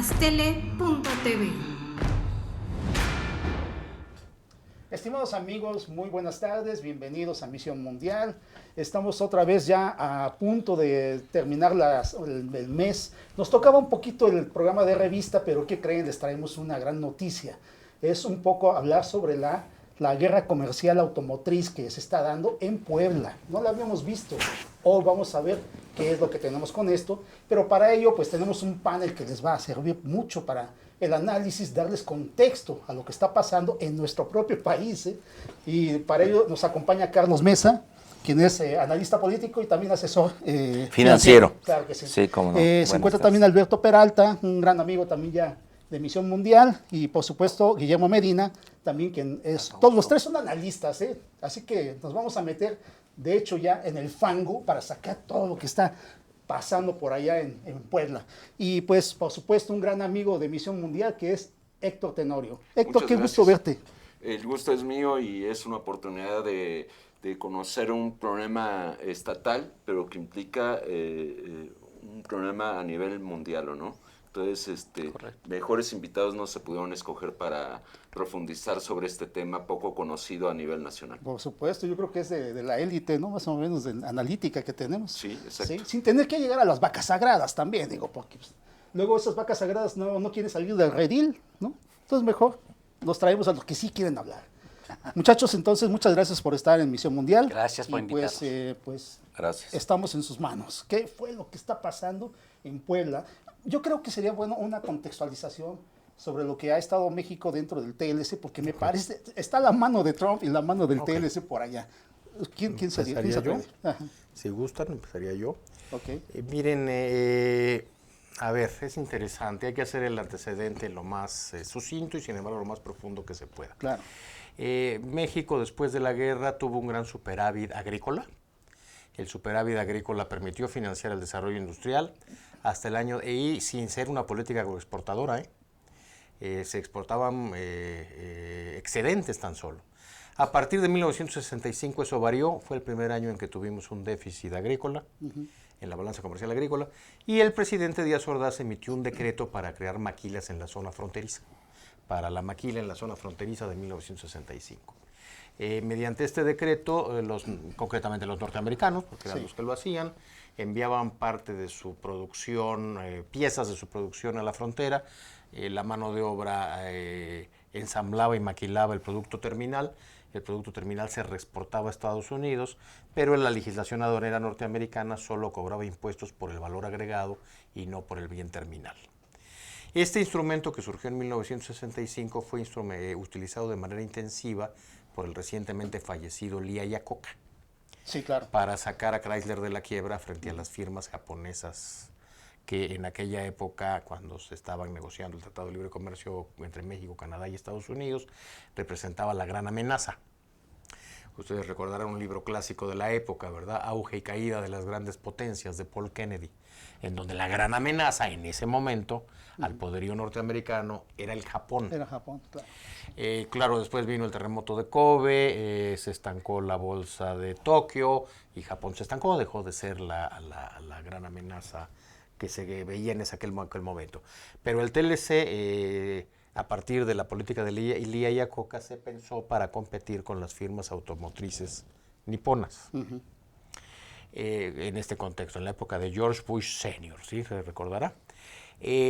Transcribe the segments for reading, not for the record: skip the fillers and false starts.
mastele.tv. Estimados amigos, muy buenas tardes, bienvenidos a Misión Mundial. Estamos otra vez ya a punto de terminar el mes. Nos tocaba un poquito el programa de revista, pero ¿qué creen? Les traemos una gran noticia. Es un poco hablar sobre la guerra comercial automotriz que se está dando en Puebla. No la habíamos visto. Hoy vamos a ver qué es lo que tenemos con esto, pero para ello pues tenemos un panel que les va a servir mucho para el análisis, darles contexto a lo que está pasando en nuestro propio país. Y para ello nos acompaña Carlos Mesa, quien es analista político y también asesor financiero. Claro que sí. Sí, cómo no. Se encuentra también Alberto Peralta, un gran amigo también ya de Misión Mundial, y por supuesto Guillermo Medina, también quien es, todos los tres son analistas, así que nos vamos a meter, de hecho, ya en el fango para sacar todo lo que está pasando por allá en Puebla. Y pues, por supuesto, un gran amigo de Misión Mundial que es Héctor Tenorio. Héctor, Muchas qué gracias. gusto verte. El gusto es mío y es una oportunidad de conocer un problema estatal, pero que implica un problema a nivel mundial, ¿o no? Entonces, mejores invitados no se pudieron escoger para profundizar sobre este tema poco conocido a nivel nacional. Por supuesto, yo creo que es de la élite, ¿no? Más o menos de analítica que tenemos. Sí, exacto. ¿Sí? Sin tener que llegar a las vacas sagradas también, digo, porque pues, luego esas vacas sagradas no quieren salir del redil, ¿no? Entonces mejor los traemos a los que sí quieren hablar. Muchachos, entonces, muchas gracias por estar en Misión Mundial. Gracias por invitarnos. Pues Gracias. estamos en sus manos. ¿Qué fue lo que está pasando en Puebla? Yo creo que sería bueno una contextualización sobre lo que ha estado México dentro del TLC, porque me parece, está la mano de Trump y la mano del TLC por allá. ¿Quién sería? ¿Quién se yo? atreve? Ajá. Si gustan, empezaría yo. Ok. Miren, a ver, es interesante, hay que hacer el antecedente lo más sucinto y sin embargo lo más profundo que se pueda. Claro. México después de la guerra tuvo un gran superávit agrícola. El superávit agrícola permitió financiar el desarrollo industrial hasta el año, y sin ser una política agroexportadora, se exportaban excedentes tan solo. A partir de 1965 eso varió, fue el primer año en que tuvimos un déficit agrícola, en la balanza comercial agrícola, y el presidente Díaz Ordaz emitió un decreto para crear maquilas en la zona fronteriza, para la maquila en la zona fronteriza de 1965. Mediante este decreto, concretamente los norteamericanos, porque eran los que lo hacían, enviaban parte de su producción, piezas de su producción a la frontera, la mano de obra ensamblaba y maquilaba el producto terminal se reexportaba a Estados Unidos, pero la legislación aduanera norteamericana solo cobraba impuestos por el valor agregado y no por el bien terminal. Este instrumento que surgió en 1965 fue utilizado de manera intensiva por el recientemente fallecido Lee Iacocca. Sí, claro. Para sacar a Chrysler de la quiebra frente a las firmas japonesas que en aquella época, cuando se estaban negociando el Tratado de Libre Comercio entre México, Canadá y Estados Unidos, representaba la gran amenaza. Ustedes recordarán un libro clásico de la época, ¿verdad? Auge y caída de las grandes potencias, de Paul Kennedy, en donde la gran amenaza en ese momento al poderío norteamericano era el Japón. Era Japón, claro. Claro, después vino el terremoto de Kobe, se estancó la bolsa de Tokio y Japón se estancó, dejó de ser la gran amenaza que se veía en aquel momento. Pero el TLC, a partir de la política de Lee Iacocca, se pensó para competir con las firmas automotrices niponas. En este contexto, en la época de George Bush Sr., ¿sí? Se recordará.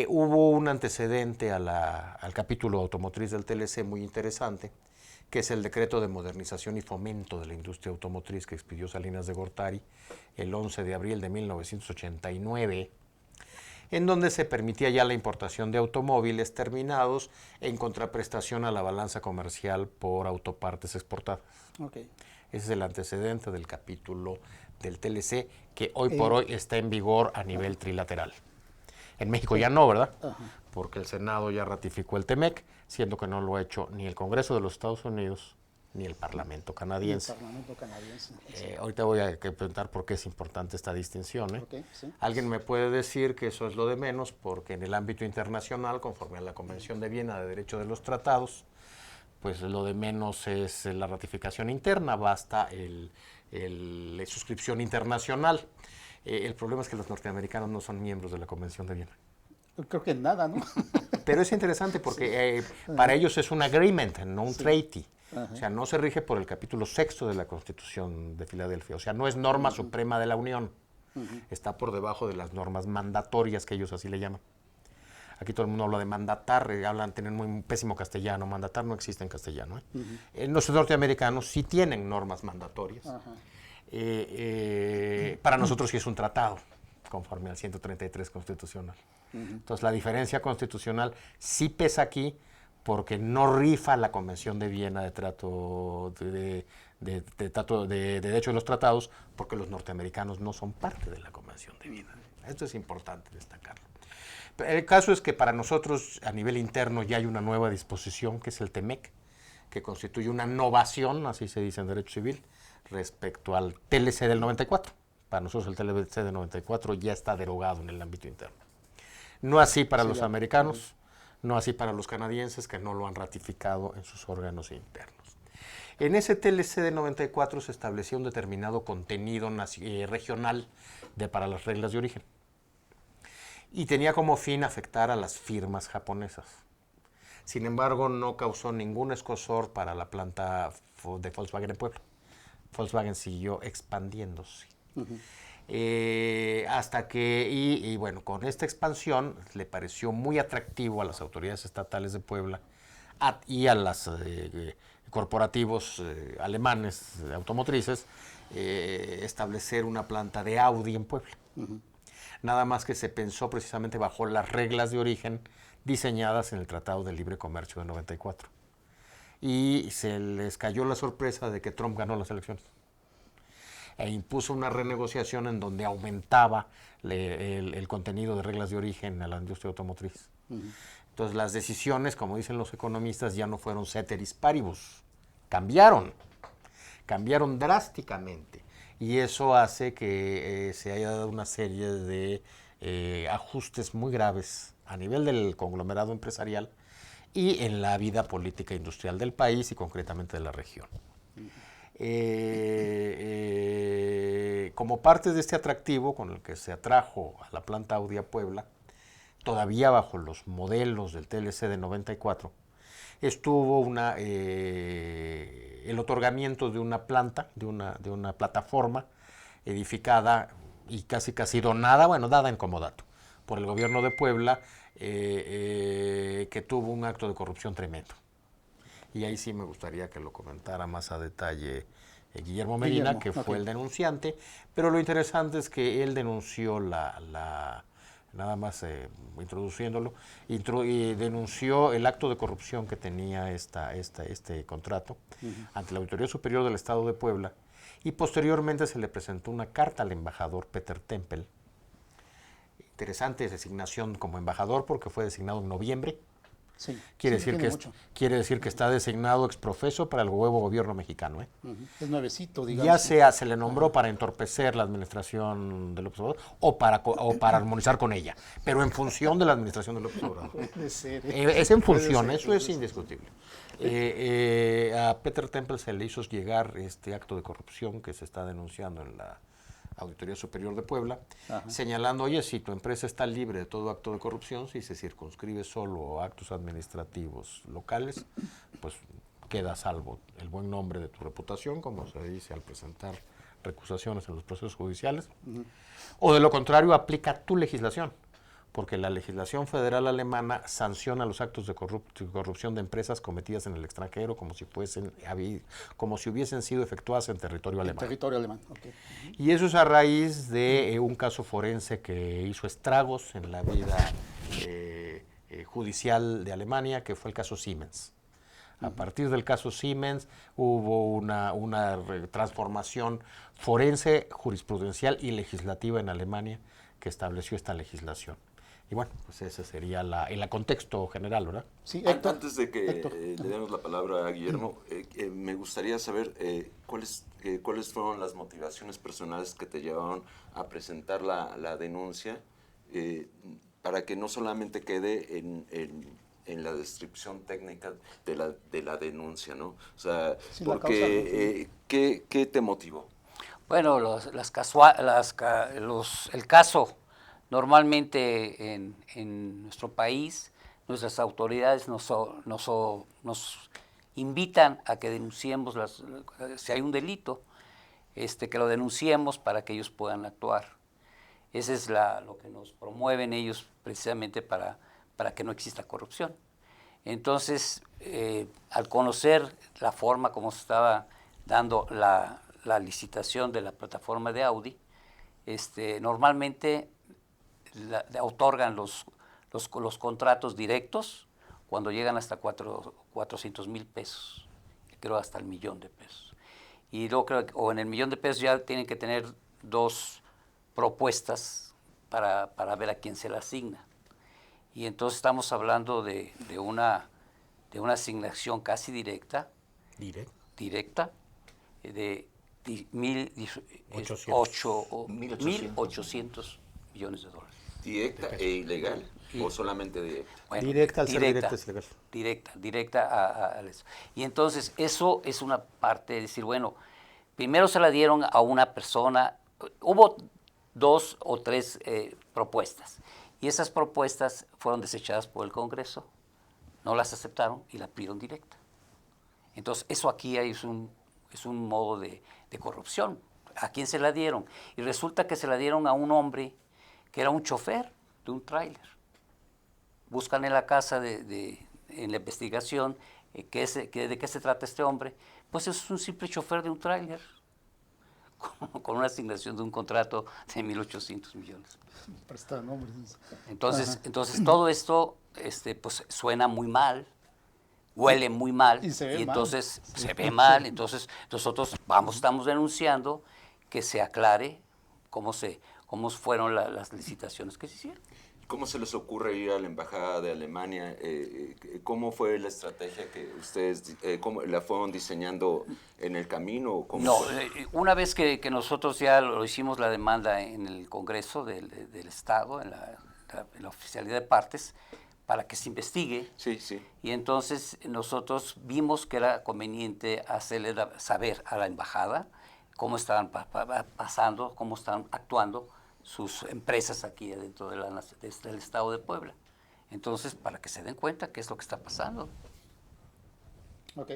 Hubo un antecedente al capítulo automotriz del TLC muy interesante, que es el Decreto de Modernización y Fomento de la Industria Automotriz que expidió Salinas de Gortari el 11 de abril de 1989, en donde se permitía ya la importación de automóviles terminados en contraprestación a la balanza comercial por autopartes exportadas. Okay. Ese es el antecedente del capítulo del TLC que hoy por hoy está en vigor a nivel trilateral. En México ya no, ¿verdad? Porque el Senado ya ratificó el TEMEC, siendo que no lo ha hecho ni el Congreso de los Estados Unidos ni el Parlamento canadiense. Ahorita voy a preguntar por qué es importante esta distinción. Okay, sí. Alguien me puede decir que eso es lo de menos, porque en el ámbito internacional, conforme a la Convención de Viena de Derecho de los Tratados, pues lo de menos es la ratificación interna, basta la suscripción internacional. El problema es que los norteamericanos no son miembros de la Convención de Viena. Creo que nada, ¿no? Pero es interesante porque para ellos es un agreement, no un treaty. Ajá. O sea, no se rige por el capítulo 6 de la Constitución de Filadelfia. O sea, no es norma suprema de la Unión. Está por debajo de las normas mandatorias, que ellos así le llaman. Aquí todo el mundo habla de mandatar, tienen muy pésimo castellano. Mandatar no existe en castellano. Los norteamericanos sí tienen normas mandatorias. Para nosotros sí es un tratado, conforme al 133 constitucional. Entonces la diferencia constitucional sí pesa aquí porque no rifa la Convención de Viena de trato de derecho de los tratados, porque los norteamericanos no son parte de la Convención de Viena. Esto es importante destacarlo. El caso es que para nosotros a nivel interno ya hay una nueva disposición que es el TEMEC, que constituye una novación, así se dice en derecho civil, respecto al TLC del 94. Para nosotros el TLC del 94 ya está derogado en el ámbito interno. No así para los americanos, no así para los canadienses, que no lo han ratificado en sus órganos internos. En ese TLC de 94 se establecía un determinado contenido regional para las reglas de origen. Y tenía como fin afectar a las firmas japonesas. Sin embargo, no causó ningún escozor para la planta de Volkswagen en Puebla. Volkswagen siguió expandiéndose. Hasta que, bueno, con esta expansión le pareció muy atractivo a las autoridades estatales de Puebla y a los corporativos alemanes automotrices establecer una planta de Audi en Puebla. Nada más que se pensó precisamente bajo las reglas de origen diseñadas en el Tratado de Libre Comercio de 94. Y se les cayó la sorpresa de que Trump ganó las elecciones. E impuso una renegociación en donde aumentaba el contenido de reglas de origen a la industria automotriz. Entonces las decisiones, como dicen los economistas, ya no fueron ceteris paribus, cambiaron drásticamente. Y eso hace que se haya dado una serie de ajustes muy graves a nivel del conglomerado empresarial y en la vida política e industrial del país y concretamente de la región. Como parte de este atractivo con el que se atrajo a la planta Audi a Puebla, todavía bajo los modelos del TLC de 94, estuvo el otorgamiento de una planta, de una plataforma edificada y casi donada, dada en comodato, por el gobierno de Puebla, que tuvo un acto de corrupción tremendo. Y ahí sí me gustaría que lo comentara más a detalle Guillermo Medina, que fue el denunciante, pero lo interesante es que él denunció nada más introduciéndolo, denunció el acto de corrupción que tenía este contrato ante la Auditoría Superior del Estado de Puebla, y posteriormente se le presentó una carta al embajador Peter Tempel. Interesante designación como embajador porque fue designado en noviembre. Sí, quiere decir que está designado exprofeso para el nuevo gobierno mexicano. Es nuevecito, digamos. Ya se le nombró para entorpecer la administración de López Obrador o para armonizar con ella, pero en función de la administración de López Obrador. Puede ser. Es en función, eso es indiscutible. A Peter Tempel se le hizo llegar este acto de corrupción que se está denunciando en la Auditoría Superior de Puebla, señalando, oye, si tu empresa está libre de todo acto de corrupción, si se circunscribe solo a actos administrativos locales, pues queda a salvo el buen nombre de tu reputación, como se dice al presentar recusaciones en los procesos judiciales, o de lo contrario aplica tu legislación, porque la legislación federal alemana sanciona los actos de corrupción de empresas cometidas en el extranjero como si hubiesen sido efectuadas en territorio alemán. Territorio alemán, okay. Y eso es a raíz de un caso forense que hizo estragos en la vida judicial de Alemania, que fue el caso Siemens. A partir del caso Siemens hubo una transformación forense, jurisprudencial y legislativa en Alemania que estableció esta legislación. Y bueno, pues ese sería el contexto general, ¿verdad? Sí, Héctor. Antes de que le demos la palabra a Guillermo, me gustaría saber cuáles fueron las motivaciones personales que te llevaron a presentar la denuncia, para que no solamente quede en la descripción técnica de la denuncia, ¿no? O sea, Sí, porque, ¿qué te motivó? Bueno, el caso Normalmente en nuestro país, nuestras autoridades nos invitan a que denunciemos si hay un delito, que lo denunciemos para que ellos puedan actuar. Ese es lo que nos promueven ellos precisamente para que no exista corrupción. Entonces, al conocer la forma como se estaba dando la licitación de la plataforma de Audi, normalmente otorgan los contratos directos cuando llegan hasta 400,000 pesos, creo hasta el 1,000,000 de pesos. Y luego creo que, o en el 1,000,000 de pesos ya tienen que tener 2 propuestas para ver a quién se la asigna. Y entonces estamos hablando de una asignación casi directa de 1,800 millones de dólares. ¿Directa e ilegal o solamente directa? Bueno, Directa al ser directa es ilegal. Directa a eso. Y entonces eso es una parte de decir, bueno, primero se la dieron a una persona, hubo 2 o 3 propuestas, y esas propuestas fueron desechadas por el Congreso, no las aceptaron y la pidieron directa. Entonces eso aquí es un modo de corrupción. ¿A quién se la dieron? Y resulta que se la dieron a un hombre que era un chofer de un tráiler. Buscan en la casa en la investigación de qué se trata este hombre. Pues es un simple chofer de un tráiler con una asignación de un contrato de 1,800 millones. Entonces todo esto pues suena muy mal, huele muy mal, y se ve entonces se ve mal. Entonces nosotros estamos denunciando que se aclare cómo fueron las licitaciones que se hicieron. ¿Cómo se les ocurre ir a la Embajada de Alemania? ¿Cómo fue la estrategia que ustedes cómo la fueron diseñando en el camino? Una vez que nosotros ya lo hicimos la demanda en el Congreso del Estado, en la oficialidad de partes, para que se investigue. Sí, sí. Y entonces nosotros vimos que era conveniente hacerle saber a la embajada cómo estaban pasando, cómo están actuando sus empresas aquí dentro del Estado de Puebla. Entonces, para que se den cuenta qué es lo que está pasando. Ok.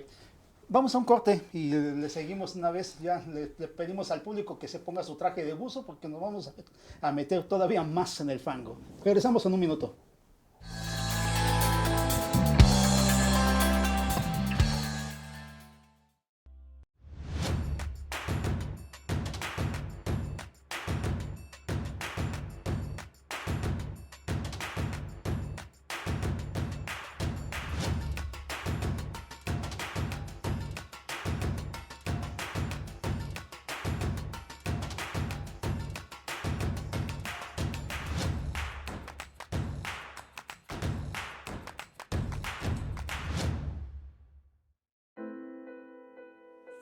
Vamos a un corte y le seguimos una vez. Ya le pedimos al público que se ponga su traje de buzo porque nos vamos a meter todavía más en el fango. Regresamos en un minuto.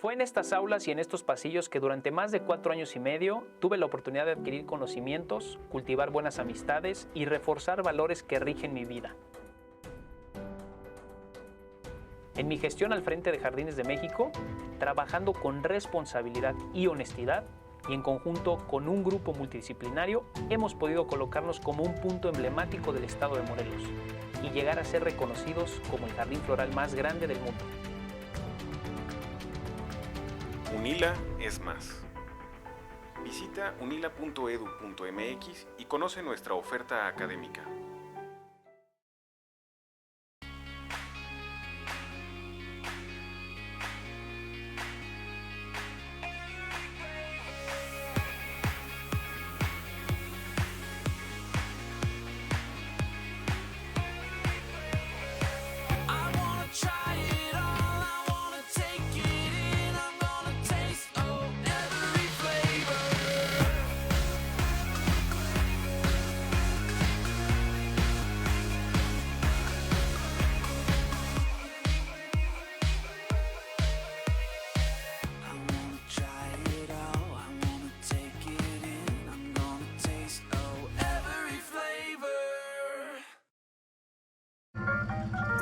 Fue en estas aulas y en estos pasillos que durante más de 4 años y medio tuve la oportunidad de adquirir conocimientos, cultivar buenas amistades y reforzar valores que rigen mi vida. En mi gestión al frente de Jardines de México, trabajando con responsabilidad y honestidad y en conjunto con un grupo multidisciplinario, hemos podido colocarnos como un punto emblemático del estado de Morelos y llegar a ser reconocidos como el jardín floral más grande del mundo. UNILA es más. Visita unila.edu.mx y conoce nuestra oferta académica.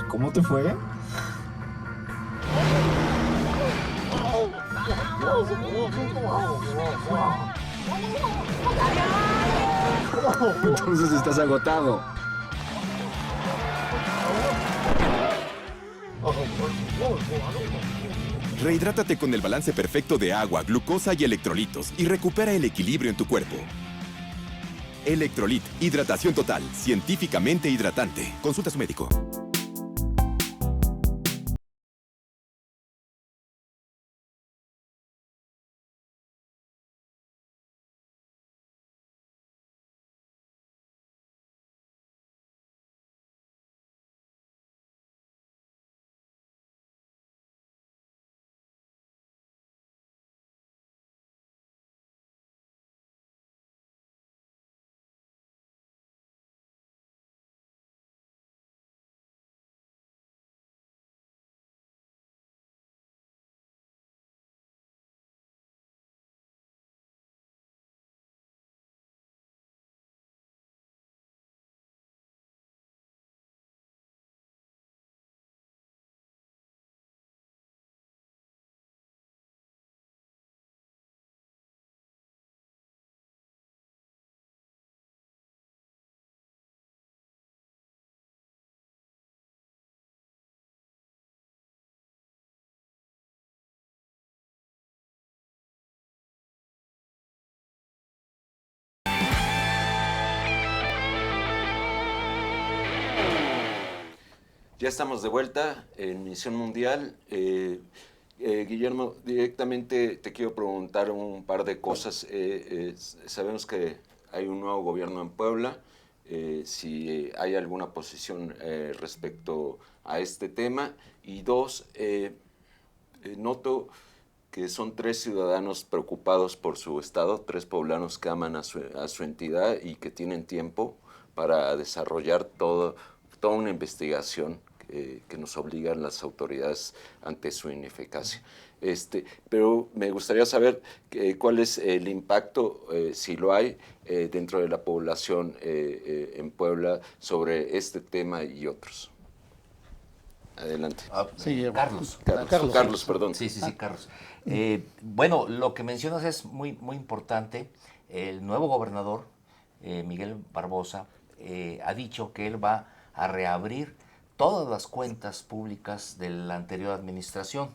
¿Cómo te fue? Entonces estás agotado. Rehidrátate con el balance perfecto de agua, glucosa y electrolitos y recupera el equilibrio en tu cuerpo. Electrolit, hidratación total, científicamente hidratante. Consulta a su médico. Ya estamos de vuelta en Misión Mundial. Guillermo, directamente te quiero preguntar un par de cosas. Sabemos que hay un nuevo gobierno en Puebla. Si hay alguna posición respecto a este tema. Y dos, noto que son 3 ciudadanos preocupados por su estado, 3 poblanos que aman a su entidad y que tienen tiempo para desarrollar toda una investigación que nos obligan las autoridades ante su ineficacia. Pero me gustaría saber cuál es el impacto, si lo hay, dentro de la población en Puebla sobre este tema y otros. Adelante. Sí, Carlos, perdón. Sí, Carlos. Bueno, lo que mencionas es muy, muy importante. El nuevo gobernador, Miguel Barbosa, ha dicho que él va a reabrir todas las cuentas públicas de la anterior administración,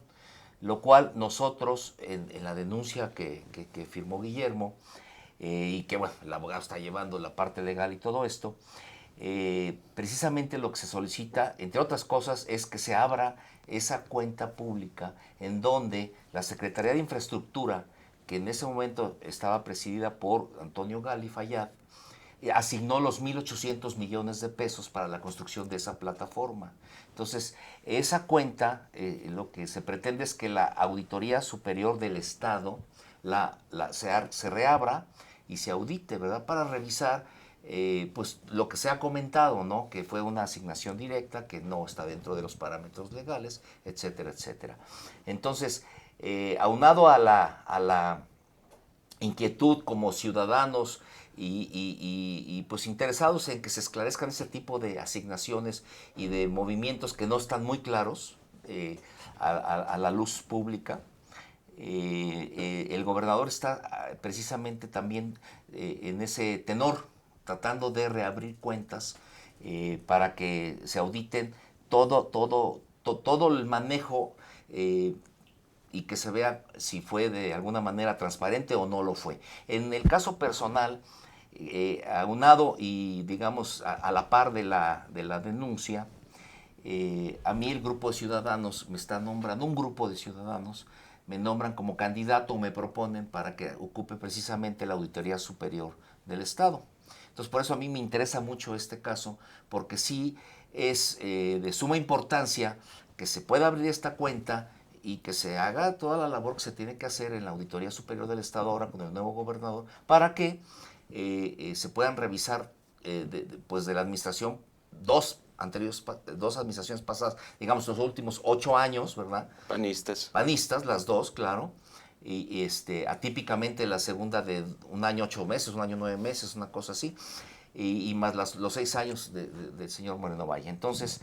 lo cual nosotros, en la denuncia que firmó Guillermo, y que, bueno, el abogado está llevando la parte legal y todo esto, precisamente lo que se solicita, entre otras cosas, es que se abra esa cuenta pública en donde la Secretaría de Infraestructura, que en ese momento estaba presidida por Antonio Gali Fayad, asignó los 1.800 millones de pesos para la construcción de esa plataforma. Entonces, esa cuenta, lo que se pretende es que la Auditoría Superior del Estado se reabra y se audite, ¿verdad?, para revisar pues lo que se ha comentado, ¿no?, que fue una asignación directa, que no está dentro de los parámetros legales, etcétera, etcétera. Entonces, aunado a la inquietud como ciudadanos y pues interesados en que se esclarezcan ese tipo de asignaciones y de movimientos que no están muy claros a la luz pública, el gobernador está precisamente también en ese tenor, tratando de reabrir cuentas para que se auditen todo el manejo y que se vea si fue de alguna manera transparente o no lo fue. En el caso personal, aunado y digamos a la par de la denuncia, a mí el grupo de ciudadanos me está nombrando, un grupo de ciudadanos me nombran como candidato o me proponen para que ocupe precisamente la Auditoría Superior del Estado. Entonces, por eso a mí me interesa mucho este caso, porque sí es de suma importancia que se pueda abrir esta cuenta y que se haga toda la labor que se tiene que hacer en la Auditoría Superior del Estado ahora con el nuevo gobernador, para que se puedan revisar pues de la administración dos administraciones pasadas, digamos los últimos 8 años, ¿verdad? Panistas, las dos, claro. Y atípicamente la segunda de 1 año 8 meses, 1 año 9 meses, una cosa así, y más los 6 años del señor Moreno Valle. Entonces,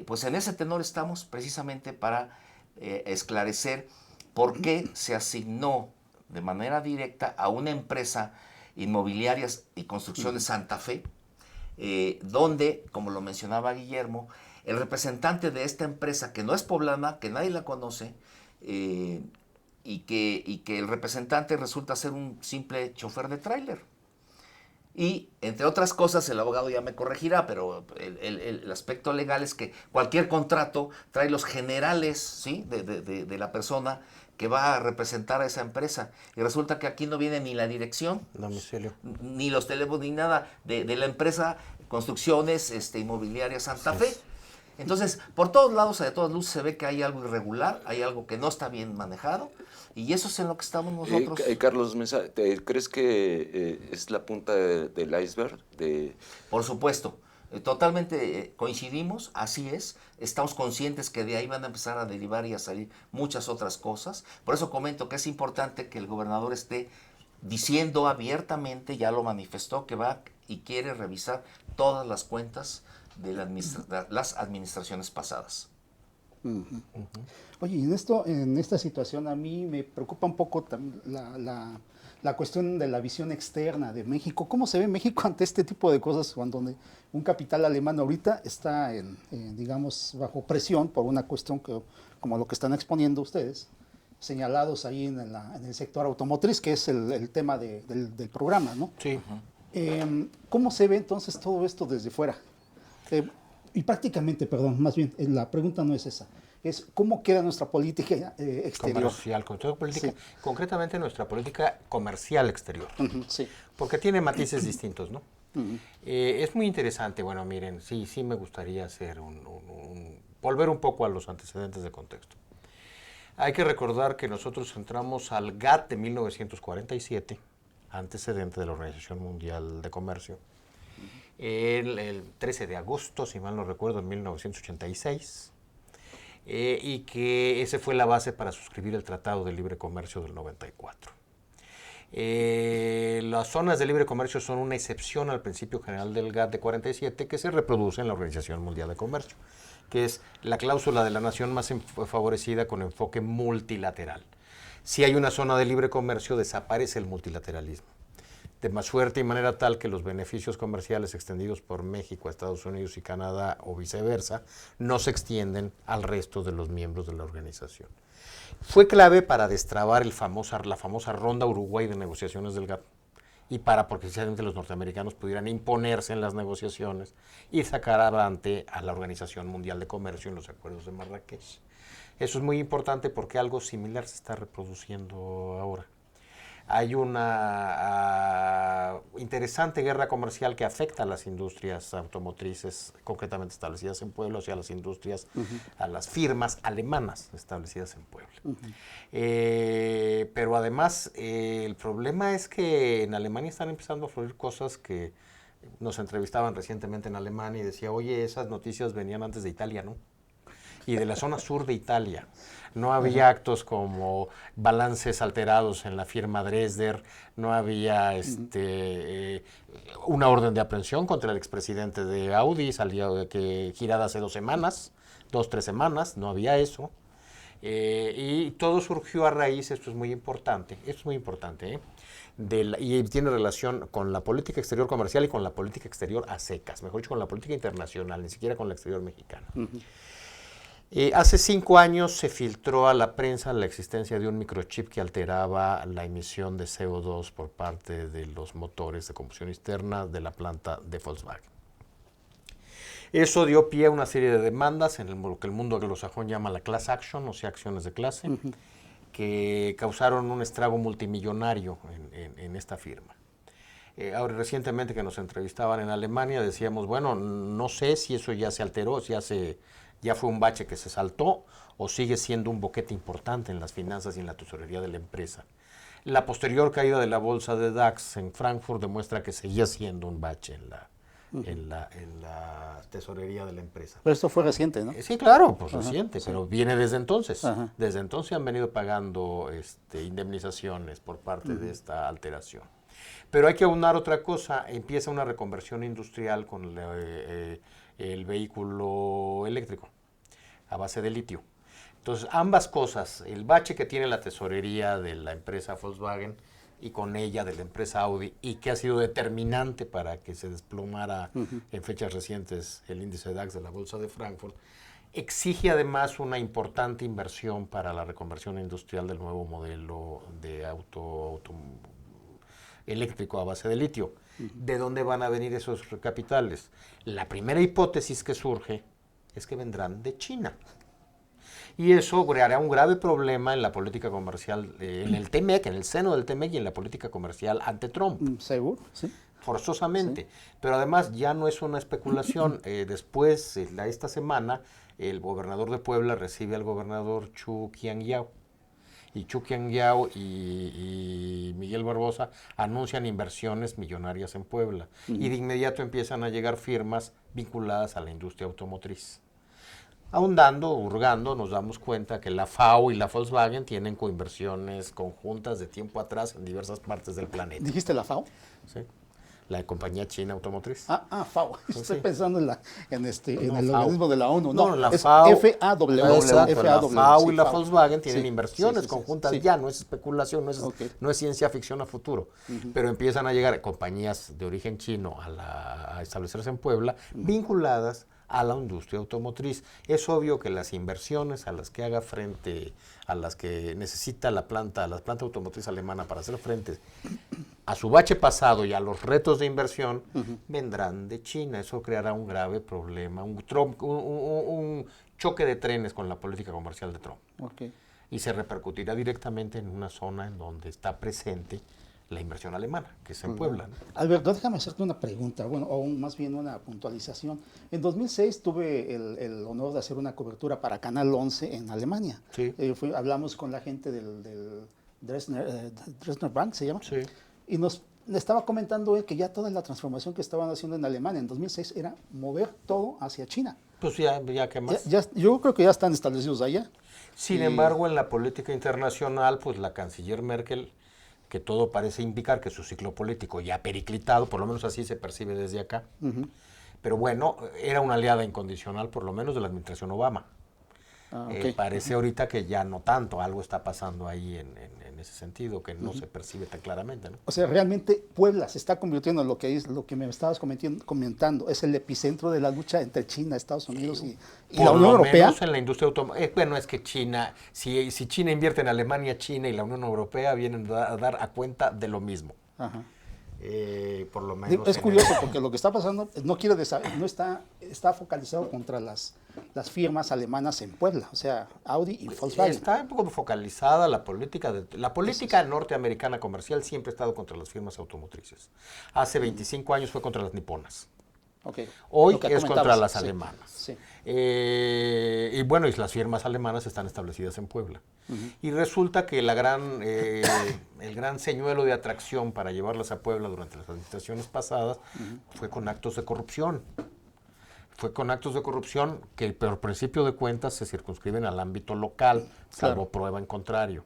pues en ese tenor estamos precisamente para esclarecer por qué se asignó de manera directa a una empresa Inmobiliarias y Construcciones Santa Fe, donde, como lo mencionaba Guillermo, el representante de esta empresa, que no es poblana, que nadie la conoce, y que el representante resulta ser un simple chofer de tráiler. Y, entre otras cosas, el abogado ya me corregirá, pero el aspecto legal es que cualquier contrato trae los generales, ¿sí?, de la persona que va a representar a esa empresa. Y resulta que aquí no viene ni la dirección, Domicilio. ni los teléfonos, ni nada de la empresa Construcciones Inmobiliarias Santa Fe. Entonces, por todos lados, de todas luces, se ve que hay algo irregular, hay algo que no está bien manejado, y eso es en lo que estamos nosotros. Carlos Mesa, ¿crees que es la punta del iceberg? Por supuesto, totalmente coincidimos, así es, estamos conscientes que de ahí van a empezar a derivar y a salir muchas otras cosas. Por eso comento que es importante que el gobernador esté diciendo abiertamente, ya lo manifestó, que va y quiere revisar todas las cuentas de las administraciones pasadas. Oye, y en esta situación a mí me preocupa un poco la cuestión de la visión externa de México. ¿Cómo se ve México ante este tipo de cosas cuando un capital alemán ahorita está, digamos, bajo presión por una cuestión como lo que están exponiendo ustedes, señalados ahí en el sector automotriz, que es el tema del programa, ¿no? Sí. ¿Cómo se ve entonces todo esto desde fuera? Y prácticamente, perdón, más bien, la pregunta no es esa, es cómo queda nuestra política exterior. Comercial, concretamente nuestra política comercial exterior, Sí. porque tiene matices distintos, ¿no? Es muy interesante, bueno, miren, sí me gustaría hacer volver un poco a los antecedentes de contexto. Hay que recordar que nosotros entramos al GATT de 1947, antecedente de la Organización Mundial de Comercio, el 13 de agosto, si mal no recuerdo, en 1986, y que esa fue la base para suscribir el Tratado de Libre Comercio del 94. Las zonas de libre comercio son una excepción al principio general del GATT de 47 que se reproduce en la Organización Mundial de Comercio, que es la cláusula de la nación más favorecida con enfoque multilateral. Si hay una zona de libre comercio, desaparece el multilateralismo, de más suerte y manera tal que los beneficios comerciales extendidos por México a Estados Unidos y Canadá o viceversa no se extienden al resto de los miembros de la organización. Fue clave para destrabar la famosa ronda Uruguay de negociaciones del GATT y para que precisamente los norteamericanos pudieran imponerse en las negociaciones y sacar adelante a la Organización Mundial de Comercio en los acuerdos de Marrakech. Eso es muy importante porque algo similar se está reproduciendo ahora. Hay una interesante guerra comercial que afecta a las industrias automotrices concretamente establecidas en Puebla, o sea, a las industrias, a las firmas alemanas establecidas en Puebla. Pero además, el problema es que en Alemania están empezando a fluir cosas que nos entrevistaban recientemente en Alemania y decía, oye, esas noticias venían antes de Italia, ¿no? Y de la zona sur de Italia. No había actos como balances alterados en la firma Dresder, no había una orden de aprehensión contra el expresidente de Audi, girada hace 2 3 semanas, no había eso. Y todo surgió a raíz, esto es muy importante, y tiene relación con la política exterior comercial y con la política exterior a secas, mejor dicho, con la política internacional, ni siquiera con la exterior mexicana. Hace 5 años se filtró a la prensa la existencia de un microchip que alteraba la emisión de CO2 por parte de los motores de combustión interna de la planta de Volkswagen. Eso dio pie a una serie de demandas en lo que el mundo anglosajón llama la class action, o sea, acciones de clase, que causaron un estrago multimillonario en esta firma. Ahora, recientemente que nos entrevistaban en Alemania, decíamos, bueno, no sé si eso ya se alteró, ya fue un bache que se saltó o sigue siendo un boquete importante en las finanzas y en la tesorería de la empresa. La posterior caída de la bolsa de DAX en Frankfurt demuestra que seguía siendo un bache en la tesorería de la empresa. Pero esto fue reciente, ¿no? Sí, claro, pues reciente, pero viene desde entonces. Desde entonces han venido pagando indemnizaciones por parte de esta alteración. Pero hay que aunar otra cosa, empieza una reconversión industrial con el vehículo eléctrico a base de litio. Entonces, ambas cosas, el bache que tiene la tesorería de la empresa Volkswagen y con ella de la empresa Audi, y que ha sido determinante para que se desplomara en fechas recientes el índice DAX de la Bolsa de Frankfurt, exige además una importante inversión para la reconversión industrial del nuevo modelo de auto eléctrico a base de litio. ¿De dónde van a venir esos capitales? La primera hipótesis que surge es que vendrán de China. Y eso creará un grave problema en la política comercial, en el TMEC, en el seno del TMEC y en la política comercial ante Trump. ¿Seguro? Sí. Forzosamente. Sí. Pero además ya no es una especulación. Después, esta semana, el gobernador de Puebla recibe al gobernador Chu Qianyao. Y Chu Qianyao y Miguel Barbosa anuncian inversiones millonarias en Puebla. Y de inmediato empiezan a llegar firmas vinculadas a la industria automotriz. Ahondando, hurgando, nos damos cuenta que la FAO y la Volkswagen tienen coinversiones conjuntas de tiempo atrás en diversas partes del planeta. ¿Dijiste la FAO? Sí. La compañía china automotriz. FAO. Estoy sí. pensando en el FAO. organismo de la ONU. No, la es FAO. FAW. Exacto, la FAO sí, y la FAO. Volkswagen tienen Sí, inversiones sí, conjuntas sí. ya, no es especulación, Okay. no es ciencia ficción a futuro. Pero empiezan a llegar compañías de origen chino a establecerse en Puebla, vinculadas a la industria automotriz. Es obvio que las inversiones a las que haga frente, a las que necesita la planta automotriz alemana para hacer frente a su bache pasado y a los retos de inversión, vendrán de China. Eso creará un grave problema, un choque de trenes con la política comercial de Trump. Okay. Y se repercutirá directamente en una zona en donde está presente la inversión alemana, que es en Puebla, ¿no? Alberto, déjame hacerte una pregunta, o más bien una puntualización. En 2006 tuve el honor de hacer una cobertura para Canal 11 en Alemania. Sí. Hablamos con la gente del Dresdner Bank, ¿se llama? Sí. Y nos estaba comentando él que ya toda la transformación que estaban haciendo en Alemania en 2006 era mover todo hacia China. Pues ya ¿qué más? Yo creo que ya están establecidos allá. Sin embargo, en la política internacional, pues la canciller Merkel, que todo parece indicar que su ciclo político ya ha periclitado, por lo menos así se percibe desde acá. Pero bueno, era una aliada incondicional, por lo menos de la administración Obama. Okay. Parece ahorita que ya no tanto, algo está pasando ahí en ese sentido, que no se percibe tan claramente, ¿no? O sea, realmente Puebla se está convirtiendo en lo que me estabas comentando, es el epicentro de la lucha entre China, Estados Unidos y la Unión Europea. Menos en la industria automotriz. Bueno, es que China, si China invierte en Alemania, China y la Unión Europea vienen a dar a cuenta de lo mismo. Ajá. Por lo menos Es curioso porque lo que está pasando no está focalizado contra las firmas alemanas en Puebla, o sea, Audi y Volkswagen. Está un poco focalizada la política norteamericana comercial siempre ha estado contra las firmas automotrices. Hace 25 años fue contra las niponas. Okay. Hoy es contra las sí, alemanas. Sí. Y bueno, y las firmas alemanas están establecidas en Puebla. Y resulta que el gran señuelo de atracción para llevarlas a Puebla durante las administraciones pasadas fue con actos de corrupción. Fue con actos de corrupción que por principio de cuentas se circunscriben al ámbito local, salvo prueba en contrario.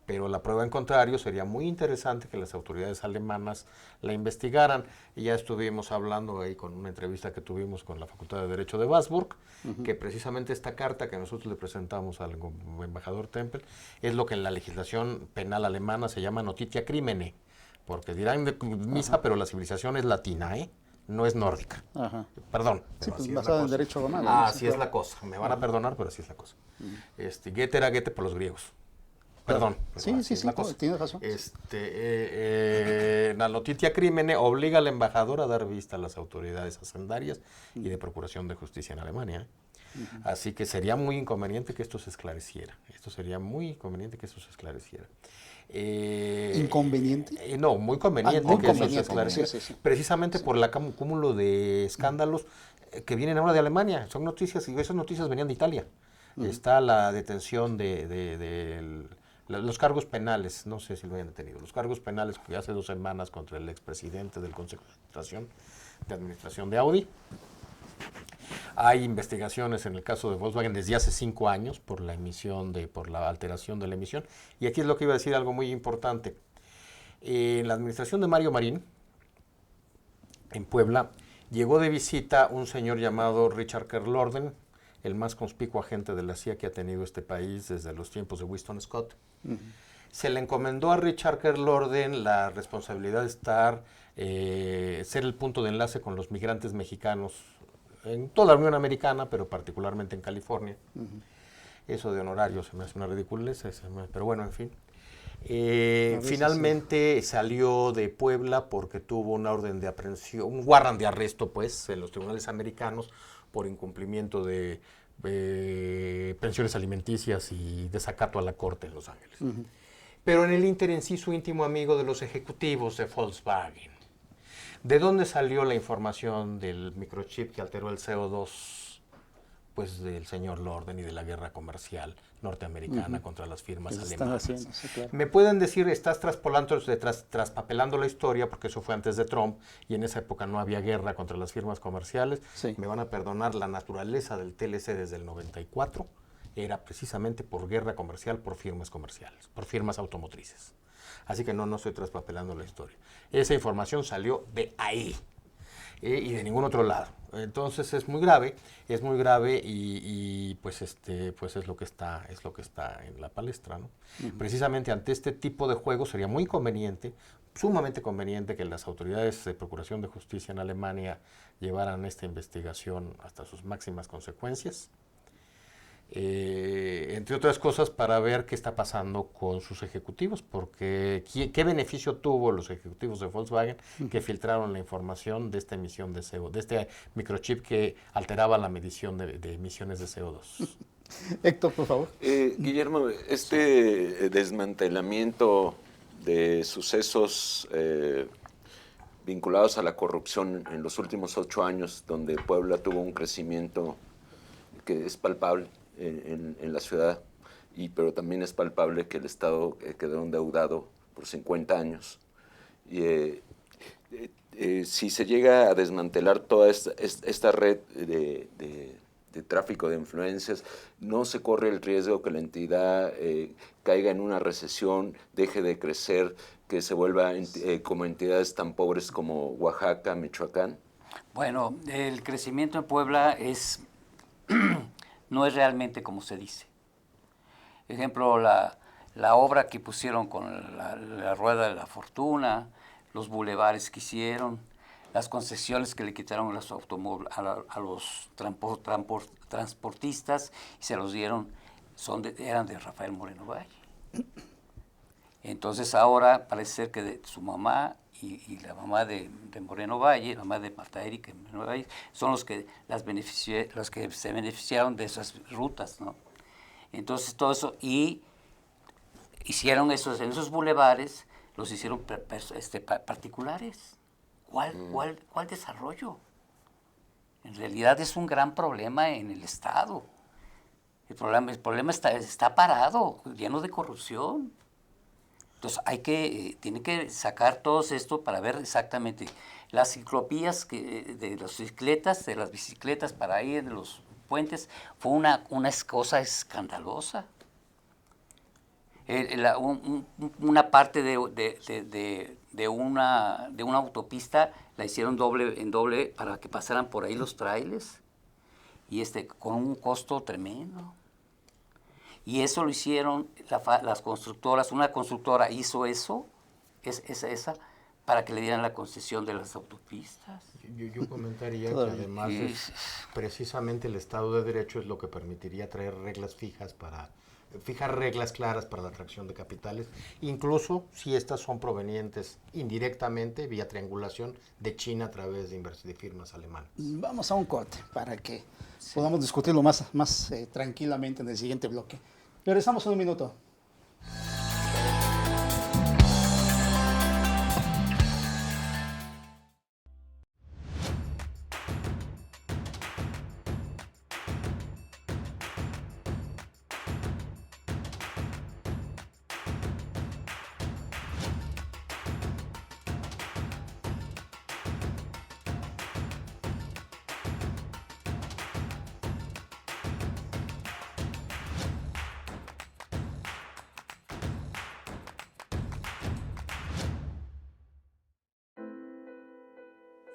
Pero la prueba en contrario sería muy interesante que las autoridades alemanas la investigaran. Y ya estuvimos hablando ahí con una entrevista que tuvimos con la Facultad de Derecho de Würzburg, que precisamente esta carta que nosotros le presentamos al embajador Tempel es lo que en la legislación penal alemana se llama notitia crimine, porque dirán de misa, pero la civilización es latina, no es nórdica. Ajá. Perdón. Sí, pues basada en derecho romano. Así es la cosa. Me van a perdonar, pero así es la cosa. Goethe era Goethe por los griegos. Perdón. Sí, tienes razón. La notitia crimine obliga al embajador a dar vista a las autoridades hacendarias y de procuración de justicia en Alemania. Así que sería muy inconveniente que esto se esclareciera. ¿Inconveniente? No, muy conveniente muy que eso se conveniente, esclareciera. sí. Precisamente por el cúmulo de escándalos que vienen ahora de Alemania. Son noticias, y esas noticias venían de Italia. Está la detención de los cargos penales, no sé si lo hayan detenido, los cargos penales que hace 2 semanas contra el expresidente del Consejo de Administración de Audi. Hay investigaciones en el caso de Volkswagen desde hace 5 años por la alteración de la emisión. Y aquí es lo que iba a decir, algo muy importante. En la administración de Mario Marín, en Puebla, llegó de visita un señor llamado Richard Kerlorden, el más conspicuo agente de la CIA que ha tenido este país desde los tiempos de Winston Scott. se le encomendó a Richard Kerr-Lorden la responsabilidad de ser el punto de enlace con los migrantes mexicanos en toda la Unión Americana, pero particularmente en California. Eso de honorario se me hace una ridiculez, pero bueno, en fin. Finalmente salió de Puebla porque tuvo una orden de aprehensión, un warrant de arresto, pues, en los tribunales americanos por incumplimiento de pensiones alimenticias y desacato a la corte en Los Ángeles. Pero en el ínterin sí su íntimo amigo de los ejecutivos de Volkswagen. ¿De dónde salió la información del microchip que alteró el CO2? Pues del señor Lorden y de la guerra comercial norteamericana contra las firmas alemanas. Sí, claro. Me pueden decir, estás traspapelando la historia, porque eso fue antes de Trump, y en esa época no había guerra contra las firmas comerciales. Sí. Me van a perdonar, la naturaleza del TLC desde el 94 era precisamente por guerra comercial, por firmas comerciales, por firmas automotrices. Así que no estoy traspapelando la historia. Esa información salió de ahí. Y de ningún otro lado. Entonces es muy grave y pues es lo que está en la palestra, ¿no? Precisamente ante este tipo de juegos sería muy conveniente, sumamente conveniente, que las autoridades de Procuración de Justicia en Alemania llevaran esta investigación hasta sus máximas consecuencias. Entre otras cosas, para ver qué está pasando con sus ejecutivos, porque ¿qué beneficio tuvo los ejecutivos de Volkswagen que filtraron la información de esta emisión de CO2, de este microchip que alteraba la medición de emisiones de CO2? Héctor, por favor. Guillermo, este desmantelamiento de sucesos vinculados a la corrupción en los últimos 8 años, donde Puebla tuvo un crecimiento que es palpable en la ciudad, pero también es palpable que el Estado quedó endeudado por 50 años. Si se llega a desmantelar toda esta red de tráfico de influencias, no se corre el riesgo que la entidad caiga en una recesión, deje de crecer, que se vuelva como entidades tan pobres como Oaxaca, Michoacán. Bueno, el crecimiento en Puebla no es realmente como se dice. Por ejemplo, la obra que pusieron con la Rueda de la Fortuna, los bulevares que hicieron, las concesiones que le quitaron a los transportistas y se los dieron, eran de Rafael Moreno Valle. Entonces ahora parece ser que de su mamá y la mamá de Moreno Valle, la mamá de Marta Erika Moreno Valle, son los que se beneficiaron de esas rutas, ¿no? Entonces todo eso, y hicieron en esos bulevares, los hicieron particulares. ¿Cuál desarrollo? En realidad es un gran problema en el Estado. El problema está parado, lleno de corrupción. Entonces tiene que sacar todo esto para ver exactamente las ciclovías de las bicicletas para ir de los puentes. Fue una cosa escandalosa. Una parte de una autopista la hicieron en doble para que pasaran por ahí los trailers y con un costo tremendo. Y eso lo hicieron las constructoras. Una constructora hizo esa para que le dieran la concesión de las autopistas. Yo comentaría que además precisamente el Estado de Derecho es lo que permitiría traer reglas fijas fijar reglas claras para la atracción de capitales, incluso si estas son provenientes indirectamente, vía triangulación, de China a través de firmas alemanas. Vamos a un corte para que podamos discutirlo más tranquilamente en el siguiente bloque. Regresamos en un minuto.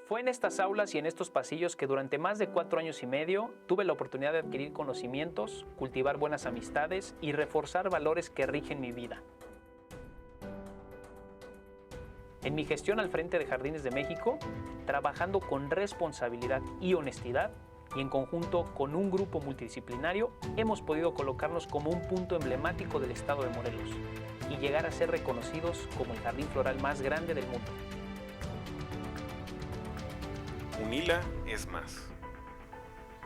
Fue en estas aulas y en estos pasillos que durante más de 4 años y medio tuve la oportunidad de adquirir conocimientos, cultivar buenas amistades y reforzar valores que rigen mi vida. En mi gestión al frente de Jardines de México, trabajando con responsabilidad y honestidad, y en conjunto con un grupo multidisciplinario, hemos podido colocarnos como un punto emblemático del estado de Morelos y llegar a ser reconocidos como el jardín floral más grande del mundo. UNILA es más.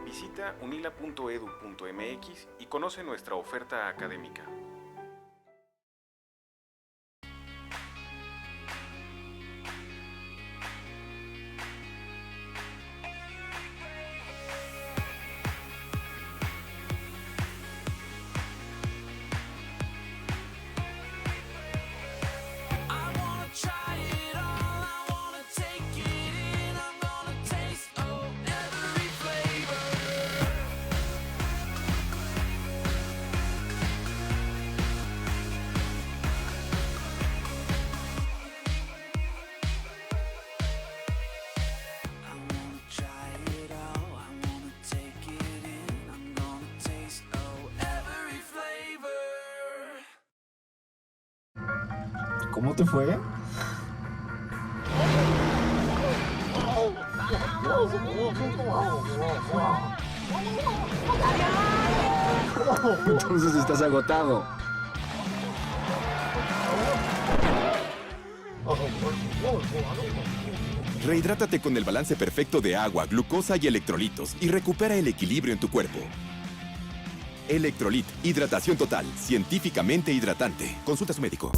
Visita unila.edu.mx y conoce nuestra oferta académica. ¿Cómo te fue? Entonces estás agotado. Rehidrátate con el balance perfecto de agua, glucosa y electrolitos y recupera el equilibrio en tu cuerpo. Electrolit, hidratación total, científicamente hidratante. Consulta a su médico.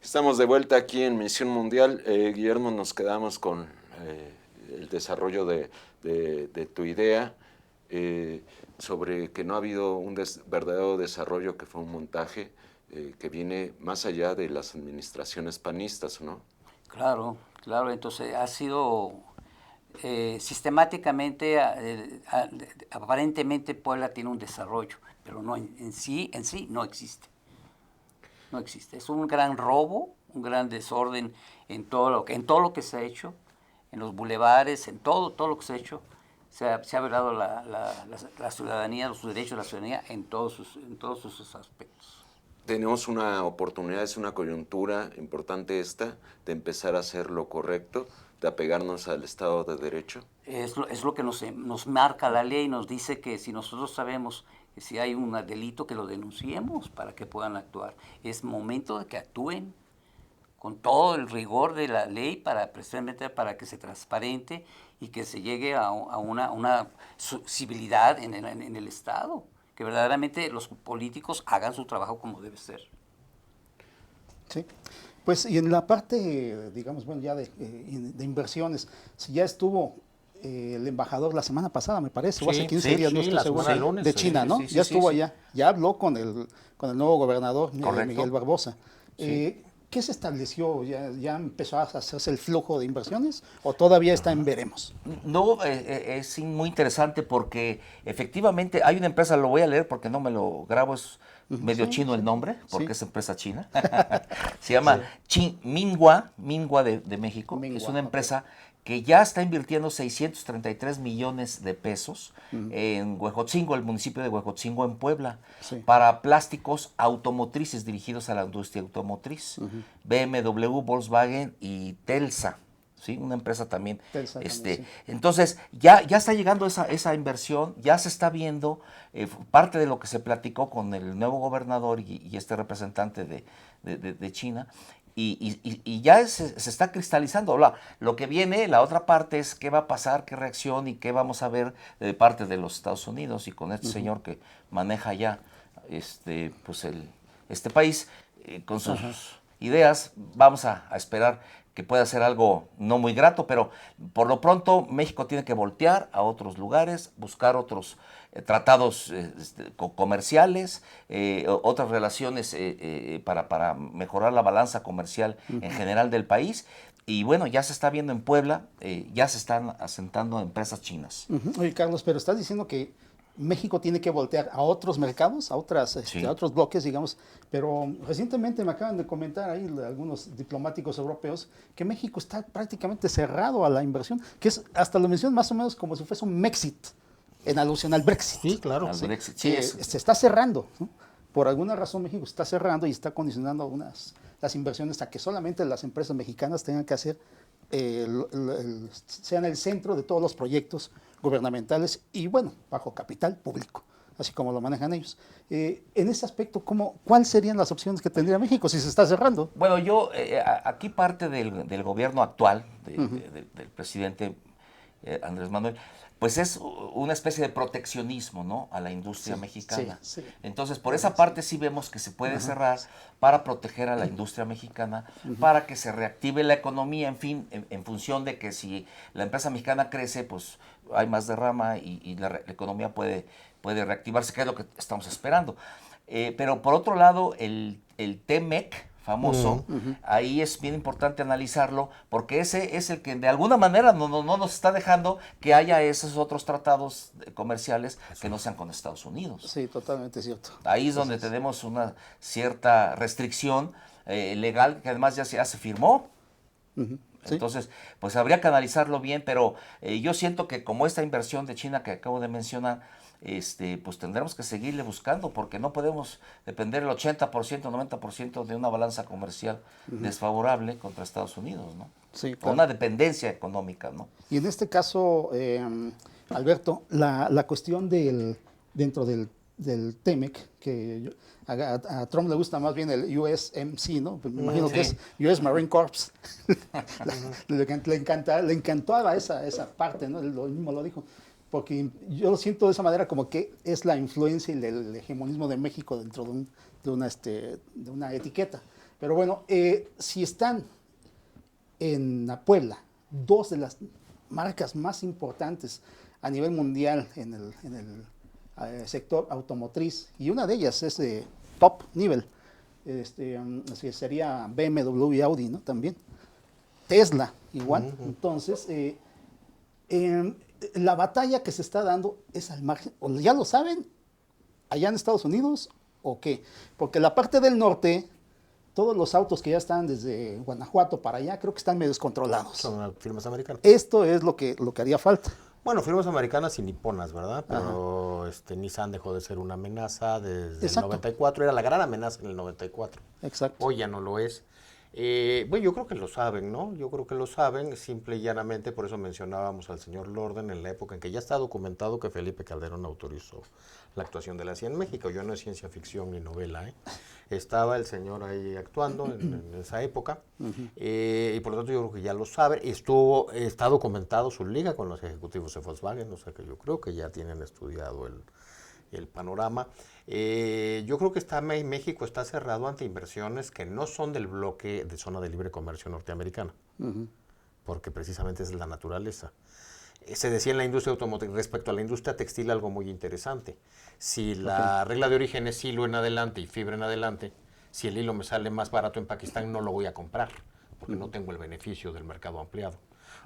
Estamos de vuelta aquí en Misión Mundial. Guillermo, nos quedamos con el desarrollo de tu idea sobre que no ha habido un verdadero desarrollo, que fue un montaje que viene más allá de las administraciones panistas, ¿no? Claro, claro. Entonces ha sido sistemáticamente, aparentemente Puebla tiene un desarrollo, pero no en sí no existe. No existe. Es un gran robo, un gran desorden en todo lo que se ha hecho, en los bulevares, en todo lo que se ha hecho. Se ha violado la ciudadanía, los derechos de la ciudadanía en todos sus aspectos. Tenemos una oportunidad, es una coyuntura importante esta, de empezar a hacer lo correcto, de apegarnos al Estado de Derecho. Es lo que nos marca la ley, nos dice que si nosotros sabemos que si hay un delito, que lo denunciemos para que puedan actuar. Es momento de que actúen con todo el rigor de la ley precisamente para que se transparente y que se llegue a una civilidad en el Estado, que verdaderamente los políticos hagan su trabajo como debe ser. Sí. Pues y en la parte, digamos, bueno, ya de inversiones, si ya estuvo el embajador la semana pasada, me parece, o hace 15 días, no estoy seguro, lunes, de China, ¿no? Ya estuvo allá, ya habló con el nuevo gobernador, Miguel Barbosa. ¿Qué se estableció? ¿Ya empezó a hacerse el flujo de inversiones o todavía está en veremos? No, es muy interesante porque efectivamente hay una empresa, lo voy a leer porque no me lo grabo, es medio chino el nombre, porque es empresa china. Se llama Minhua de México. Minhua, es una empresa que ya está invirtiendo 633 millones de pesos en Huejotzingo, el municipio de Huejotzingo en Puebla, para plásticos automotrices dirigidos a la industria automotriz. BMW, Volkswagen y Telsa. ¿Sí? Una empresa también. Entonces, ya está llegando esa inversión, ya se está viendo parte de lo que se platicó con el nuevo gobernador y este representante de China, y ya se está cristalizando. Lo que viene, la otra parte es qué va a pasar, qué reacción y qué vamos a ver de parte de los Estados Unidos y con este señor que maneja ya pues este país con sus ideas. Vamos a esperar que pueda ser algo no muy grato, pero por lo pronto México tiene que voltear a otros lugares, buscar otros tratados comerciales, otras relaciones para mejorar la balanza comercial en general del país. Y bueno, ya se está viendo en Puebla, ya se están asentando empresas chinas. Oye, Carlos, pero estás diciendo que México tiene que voltear a otros mercados, a otros bloques, digamos, pero recientemente me acaban de comentar ahí algunos diplomáticos europeos que México está prácticamente cerrado a la inversión, que es, hasta lo mencionan más o menos como si fuese un Mexit, en alusión al Brexit. Sí, claro. Al Brexit, se está cerrando, ¿no? Por alguna razón México está cerrando y está condicionando las inversiones a que solamente las empresas mexicanas tengan que hacer, sean el centro de todos los proyectos gubernamentales y, bueno, bajo capital público, así como lo manejan ellos. En ese aspecto, ¿cuáles serían las opciones que tendría México si se está cerrando? Bueno, aquí parte del gobierno actual, del presidente Andrés Manuel, pues es una especie de proteccionismo, ¿no?, a la industria mexicana. Entonces, por esa parte sí vemos que se puede cerrar para proteger a la industria mexicana, para que se reactive la economía, en fin, en función de que si la empresa mexicana crece, pues hay más derrama y la economía puede reactivarse, que es lo que estamos esperando. Pero por otro lado, el TEMEC famoso, ahí es bien importante analizarlo, porque ese es el que de alguna manera no nos está dejando que haya esos otros tratados comerciales que no sean con Estados Unidos. Sí, totalmente cierto. Ahí es donde tenemos una cierta restricción legal, que además ya se firmó. Entonces, pues habría que analizarlo bien, pero yo siento que como esta inversión de China que acabo de mencionar, pues tendremos que seguirle buscando, porque no podemos depender el 80%, 90% de una balanza comercial desfavorable contra Estados Unidos, ¿no? Sí, claro. Una dependencia económica, ¿no? Y en este caso, Alberto, la cuestión dentro del TEMEC, que a Trump le gusta más bien el USMC, ¿no? Me imagino que es US Marine Corps. le encantaba esa parte, ¿no? Él mismo lo dijo. Porque yo lo siento de esa manera, como que es la influencia y el hegemonismo de México dentro de una etiqueta. Pero bueno, si están en la Puebla dos de las marcas más importantes a nivel mundial en el sector automotriz, y una de ellas es de top nivel, sería BMW y Audi, ¿no? También. Tesla, igual. Entonces, la batalla que se está dando es al margen, o ya lo saben, allá en Estados Unidos, o qué, porque la parte del norte, todos los autos que ya están desde Guanajuato para allá, creo que están medio descontrolados. Son firmas americanas. Esto es lo que haría falta. Bueno, firmas americanas y niponas, ¿verdad? Pero Nissan dejó de ser una amenaza desde el 94, era la gran amenaza en el 94. Exacto. Hoy ya no lo es. Bueno, yo creo que lo saben, ¿no? Yo creo que lo saben, simple y llanamente, por eso mencionábamos al señor Lorden en la época en que ya está documentado que Felipe Calderón autorizó la actuación de la CIA en México. Yo no es ciencia ficción ni novela, ¿eh? Estaba el señor ahí actuando en esa época, y por lo tanto yo creo que ya lo saben. Está documentado su liga con los ejecutivos de Volkswagen, o sea que yo creo que ya tienen estudiado el panorama. Yo creo que México está cerrado ante inversiones que no son del bloque de zona de libre comercio norteamericana, porque precisamente es la naturaleza. Se decía en la industria automotriz, respecto a la industria textil, algo muy interesante. Si la regla de origen es hilo en adelante y fibra en adelante, si el hilo me sale más barato en Pakistán, no lo voy a comprar, porque no tengo el beneficio del mercado ampliado.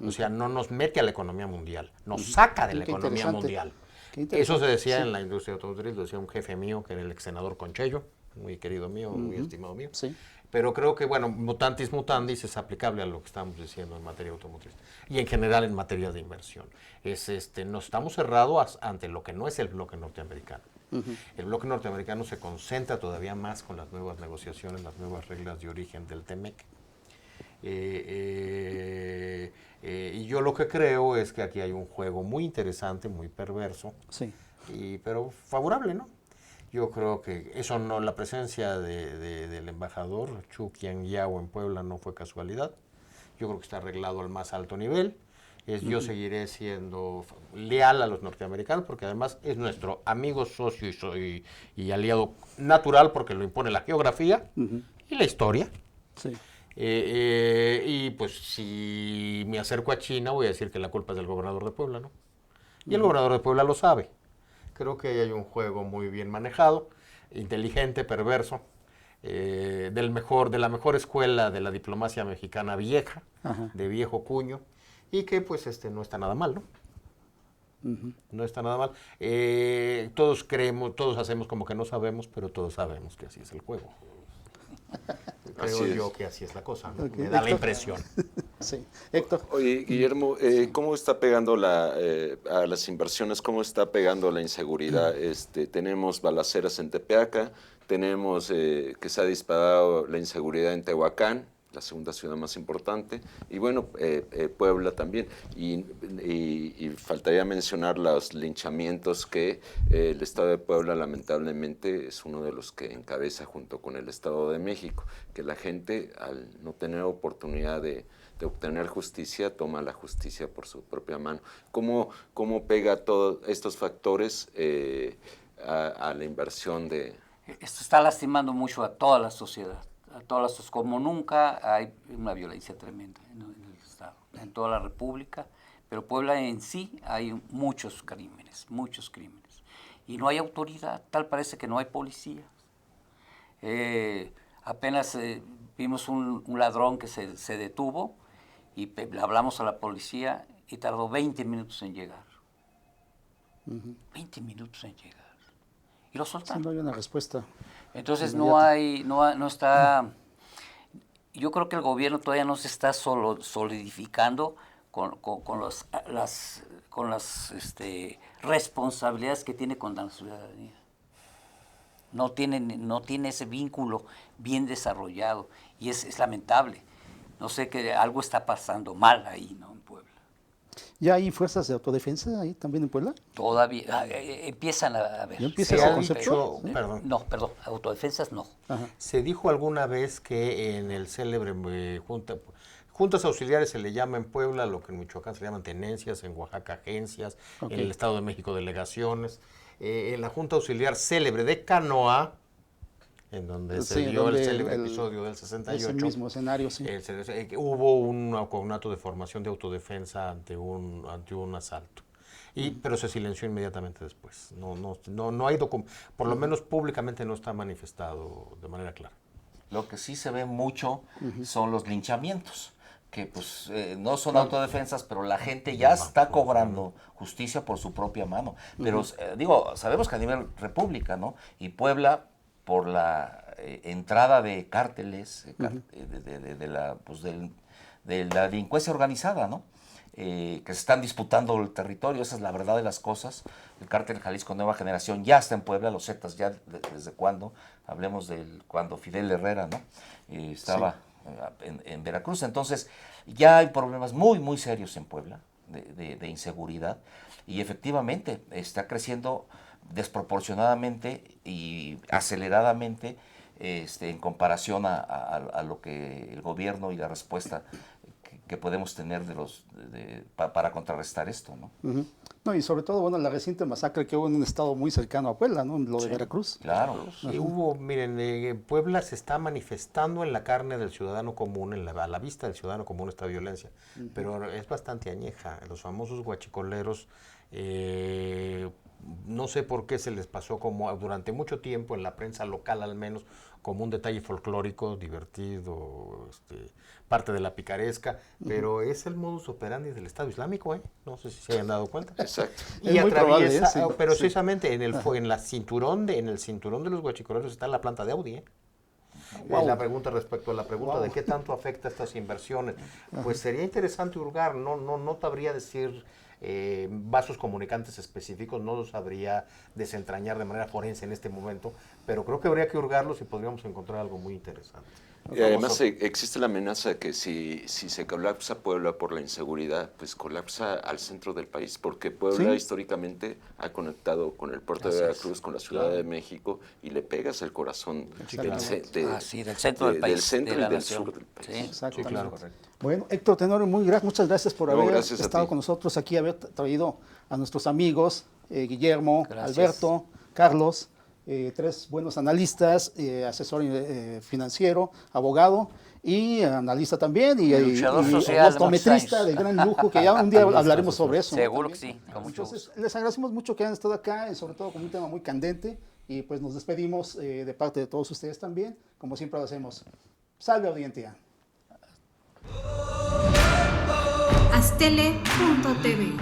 O sea, no nos mete a la economía mundial, nos saca de la economía mundial. Eso se decía en la industria automotriz, lo decía un jefe mío, que era el ex senador Conchello, muy querido mío, muy estimado mío. Sí. Pero creo que, bueno, mutantis mutandis es aplicable a lo que estamos diciendo en materia automotriz y en general en materia de inversión. No estamos cerrados ante lo que no es el bloque norteamericano. El bloque norteamericano se concentra todavía más con las nuevas negociaciones, las nuevas reglas de origen del TEMEC. Y yo lo que creo es que aquí hay un juego muy interesante, muy perverso, Sí. pero favorable, ¿no? Yo creo que eso no, la presencia del embajador Chu Qianyao en Puebla no fue casualidad. Yo creo que está arreglado al más alto nivel. Yo seguiré siendo leal a los norteamericanos porque además es nuestro amigo, socio y aliado natural porque lo impone la geografía y la historia. Sí. Y pues si me acerco a China voy a decir que la culpa es del gobernador de Puebla, ¿no? Y el gobernador de Puebla lo sabe. Creo que ahí hay un juego muy bien manejado, inteligente, perverso, de la mejor escuela de la diplomacia mexicana vieja, de viejo cuño, y que pues no está nada mal, ¿no? No está nada mal. Todos creemos, todos hacemos como que no sabemos, pero todos sabemos que así es el juego. Creo yo que así es la cosa, ¿no? Okay. Me da la impresión. Sí. Héctor. Oye, Guillermo, ¿cómo está pegando a las inversiones? ¿Cómo está pegando la inseguridad? Tenemos balaceras en Tepeaca, tenemos que se ha disparado la inseguridad en Tehuacán, la segunda ciudad más importante, y bueno, Puebla también. Y faltaría mencionar los linchamientos que el Estado de Puebla lamentablemente es uno de los que encabeza junto con el Estado de México, que la gente al no tener oportunidad de obtener justicia, toma la justicia por su propia mano. ¿Cómo pega todos estos factores a la inversión de...? Esto está lastimando mucho a toda la sociedad. Como nunca hay una violencia tremenda en el Estado, en toda la República, pero Puebla en sí hay muchos crímenes. Y no hay autoridad, tal parece que no hay policía. Apenas vimos un ladrón que se detuvo y le hablamos a la policía y tardó 20 minutos en llegar. 20 minutos en llegar. Y lo soltaron. Sí, no hay una respuesta. Entonces inmediata. no está, yo creo que el gobierno todavía no se está solidificando con las responsabilidades que tiene con la ciudadanía. No tiene ese vínculo bien desarrollado y es lamentable. No sé, que algo está pasando mal ahí, ¿no? En Puebla. ¿Ya hay fuerzas de autodefensa ahí también en Puebla? Todavía empiezan a ver. ¿Ya empieza Se ese ha concepto? dicho, perdón, No, perdón, autodefensas no. Ajá. se dijo alguna vez que en el célebre juntas auxiliares se le llama en Puebla, lo que en Michoacán se llaman tenencias, en Oaxaca agencias, en el Estado de México delegaciones. En la junta auxiliar célebre de Canoa, en donde se dio el célebre episodio del 68. Ese mismo escenario, sí. Hubo un conato de formación de autodefensa ante un asalto. Pero se silenció inmediatamente después. No hay por lo menos públicamente no está manifestado de manera clara. Lo que sí se ve mucho son los linchamientos, que pues no son autodefensas, pero la gente ya está cobrando justicia por su propia mano. Pero sabemos que a nivel república, ¿no? Y Puebla, por la entrada de cárteles, de la delincuencia organizada, ¿no? Que se están disputando el territorio, esa es la verdad de las cosas. El cártel Jalisco Nueva Generación ya está en Puebla, los Zetas ya desde cuándo, hablemos de cuando Fidel Herrera, ¿no? Estaba en Veracruz. Entonces ya hay problemas muy, muy serios en Puebla de inseguridad y efectivamente está creciendo desproporcionadamente y aceleradamente en comparación a lo que el gobierno y la respuesta que podemos tener para contrarrestar esto, ¿no? No, y sobre todo, bueno, la reciente masacre que hubo en un estado muy cercano a Puebla, ¿no? Lo de Veracruz. Claro. Miren, Puebla se está manifestando en la carne del ciudadano común, a la vista del ciudadano común esta violencia, pero es bastante añeja. Los famosos guachicoleros, no sé por qué se les pasó como durante mucho tiempo, en la prensa local al menos, como un detalle folclórico, divertido, parte de la picaresca, pero es el modus operandi del Estado Islámico, no sé si se hayan dado cuenta. Exacto. Y Es muy probable, atraviesa, sí, pero sí. precisamente en el cinturón de los guachicoleros está la planta de Audi. Wow. La pregunta respecto a la pregunta Wow. de qué tanto afecta estas inversiones, pues sería interesante hurgar, no sabría decir vasos comunicantes específicos, no los sabría desentrañar de manera forense en este momento, pero creo que habría que hurgarlos y podríamos encontrar algo muy interesante. Y además existe la amenaza de que si se colapsa Puebla por la inseguridad, pues colapsa al centro del país, porque Puebla Sí. históricamente ha conectado con el puerto de Veracruz, con la Ciudad de México, y le pegas el corazón del centro del país, del centro de y la del nación. sur del país. Sí. Exactamente. claro. Bueno, Héctor Tenorio, muchas gracias por No, haber gracias a estado ti. con nosotros aquí, haber traído a nuestros amigos, Guillermo, Gracias. Alberto, Carlos, tres buenos analistas, asesor financiero, abogado y analista también, y luchador social de muchos optometrista años. de gran lujo, que ya un día hablaremos sobre eso. ¿no? Seguro que También. sí, con mucho Entonces, les agradecemos mucho que hayan estado acá, y sobre todo con un tema muy candente, y pues nos despedimos de parte de todos ustedes también, como siempre lo hacemos. Salve, audiencia. Astele.tv.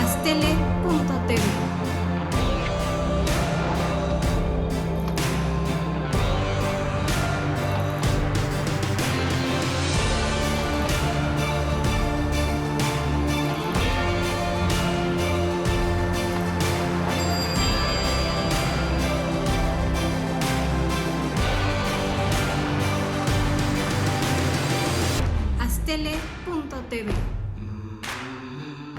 Astele.tv. Astele.tv.